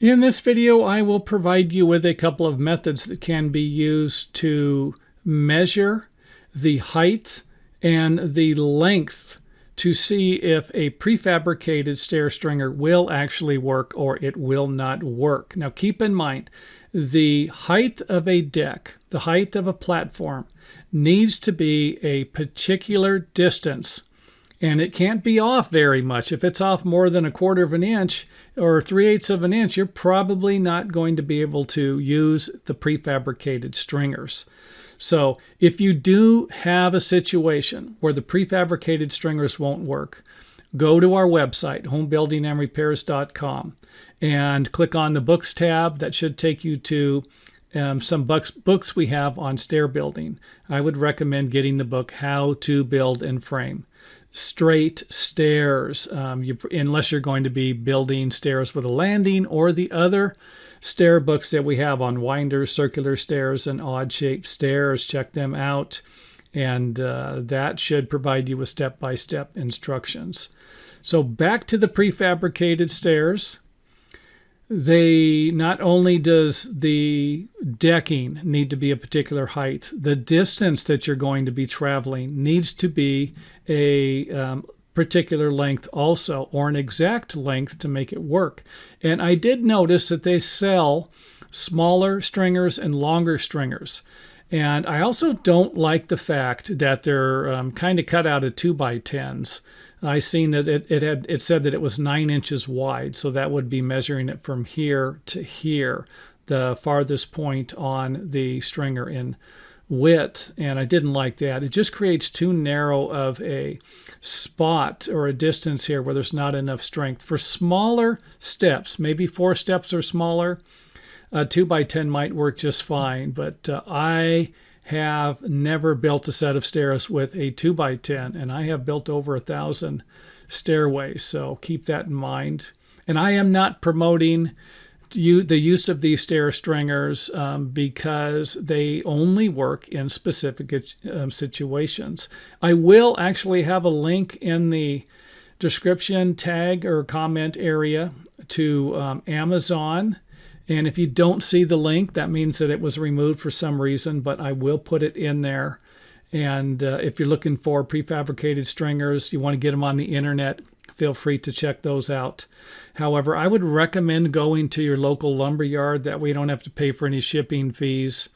In this video, I will provide you with a couple of methods that can be used to measure the height and the length to see if a prefabricated stair stringer will actually work or it will not work. Now keep in mind, the height of a deck, the height of a platform, needs to be a particular distance. And it can't be off very much. If it's off more than 1/4 of an inch or 3/8 of an inch, you're probably not going to be able to use the prefabricated stringers. So if you do have a situation where the prefabricated stringers won't work, go to our website, homebuildingandrepairs.com, and click on the books tab. That should take you to some books we have on stair building. I would recommend getting the book How to Build and Frame. Straight stairs, unless you're going to be building stairs with a landing, or the other stair books that we have on winders, circular stairs, and odd-shaped stairs. Check them out, and that should provide you with step-by-step instructions. So back to the prefabricated stairs. Not only does the decking need to be a particular height, the distance that you're going to be traveling needs to be a particular length also, or an exact length to make it work. And I did notice that they sell smaller stringers and longer stringers. And I also don't like the fact that they're kind of cut out of 2x10s. I seen that it said that it was 9 inches wide, so that would be measuring it from here to here, the farthest point on the stringer in width, and I didn't like that. It just creates too narrow of a spot or a distance here where there's not enough strength. For smaller steps, maybe 4 steps or smaller, 2x10 might work just fine, but I have never built a set of stairs with a 2x10, and I have built over 1,000 stairways, so keep that in mind. And I am not promoting the use of these stair stringers because they only work in specific situations. I will actually have a link in the description tag or comment area to Amazon. And if you don't see the link, that means that it was removed for some reason, but I will put it in there. And if you're looking for prefabricated stringers, you want to get them on the internet, feel free to check those out. However, I would recommend going to your local lumberyard. That way you don't have to pay for any shipping fees.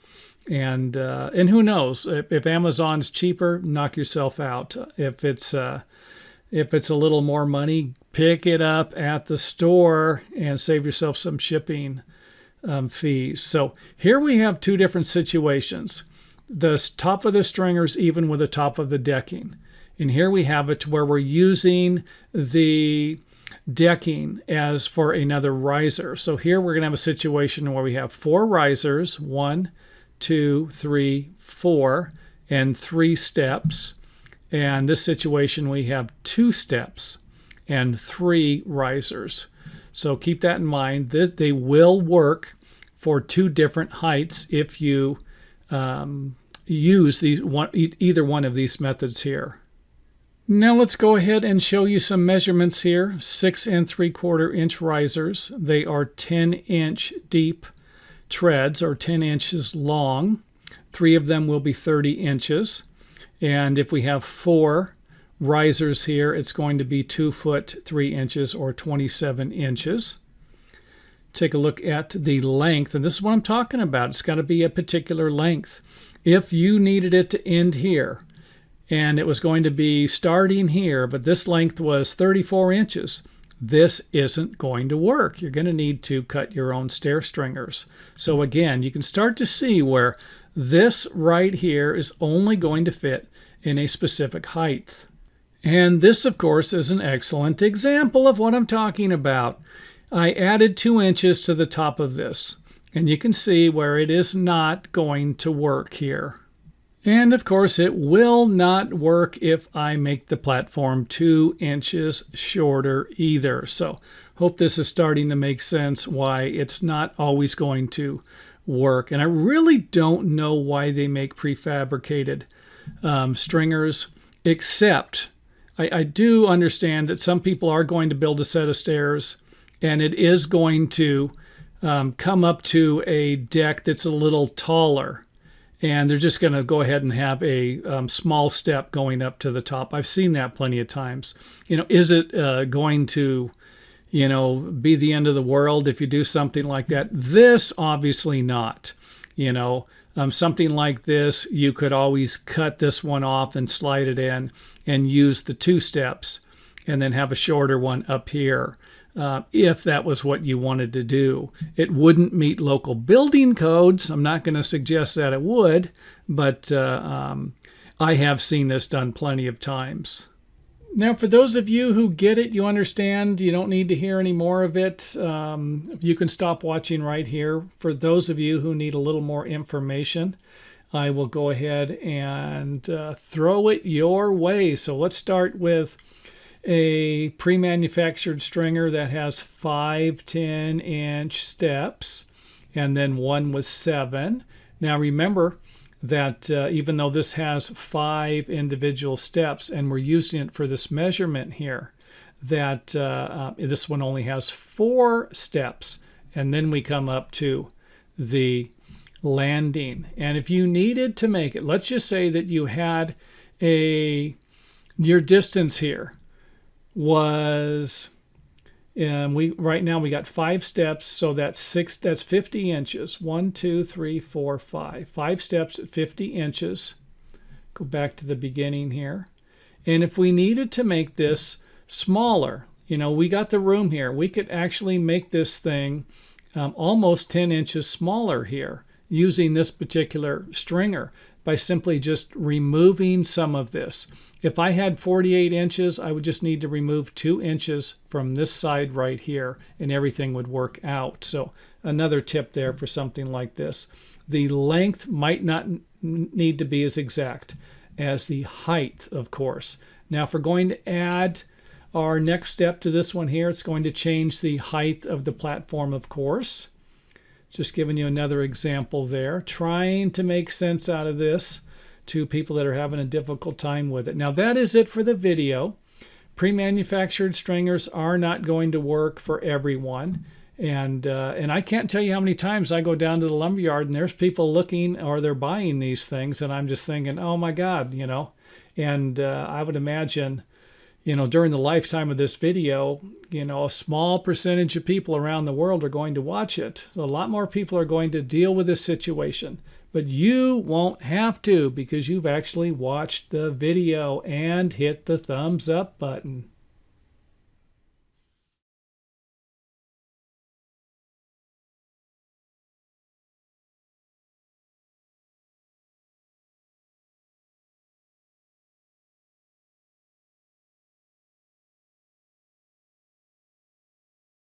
And who knows, if Amazon's cheaper, knock yourself out. If it's a little more money, pick it up at the store and save yourself some shipping fees. So here we have 2 different situations. The top of the stringers even with the top of the decking. And here we have it where we're using the decking as for another riser. So here we're going to have a situation where we have 4 risers, 1, 2, 3, 4, and 3 steps. And this situation we have 2 steps and 3 risers. So keep that in mind. They will work for 2 different heights if you use either one of these methods here. Now let's go ahead and show you some measurements here. 6 3/4 inch risers. They are 10-inch deep treads, or 10 inches long. 3 of them will be 30 inches. And if we have 4 risers here, it's going to be 2 foot 3 inches, or 27 inches. Take a look at the length, and this is what I'm talking about. It's got to be a particular length. If you needed it to end here, and it was going to be starting here, but this length was 34 inches, this isn't going to work. You're going to need to cut your own stair stringers. So again, you can start to see where this right here is only going to fit in a specific height. And this, of course, is an excellent example of what I'm talking about. I added 2 inches to the top of this, and you can see where it is not going to work here. And of course, it will not work if I make the platform 2 inches shorter either. So hope this is starting to make sense why it's not always going to work. And I really don't know why they make prefabricated stringers, except I do understand that some people are going to build a set of stairs and it is going to come up to a deck that's a little taller, and they're just going to go ahead and have a small step going up to the top. I've seen that plenty of times. Is it going to, be the end of the world if you do something like that? This, obviously not. Something like this, you could always cut this one off and slide it in and use the 2 steps and then have a shorter one up here. If that was what you wanted to do. It wouldn't meet local building codes. I'm not going to suggest that it would, but I have seen this done plenty of times. Now, for those of you who get it, you understand, you don't need to hear any more of it. You can stop watching right here. For those of you who need a little more information, I will go ahead and throw it your way. So let's start with a pre-manufactured stringer that has 5 10-inch steps, and then one was 7. Now remember that even though this has 5 individual steps and we're using it for this measurement here, that this one only has 4 steps, and then we come up to the landing. And if you needed to make it, let's just say that you had your distance here was, right now we got 5 steps, so that's 50 inches. 1 2 3 4 5 5 steps at 50 inches. Go back to the beginning here, and if we needed to make this smaller, we got the room here, we could actually make this thing almost 10 inches smaller here using this particular stringer by simply just removing some of this. If I had 48 inches, I would just need to remove 2 inches from this side right here, and everything would work out. So another tip there for something like this. The length might not need to be as exact as the height, of course. Now, if we're going to add our next step to this one here, it's going to change the height of the platform, of course. Just giving you another example there, trying to make sense out of this to people that are having a difficult time with it. Now, that is it for the video. Pre-manufactured stringers are not going to work for everyone. And I can't tell you how many times I go down to the lumberyard and there's people looking, or they're buying these things, and I'm just thinking, oh my God, And I would imagine, during the lifetime of this video, a small percentage of people around the world are going to watch it. So a lot more people are going to deal with this situation. But you won't have to, because you've actually watched the video and hit the thumbs up button.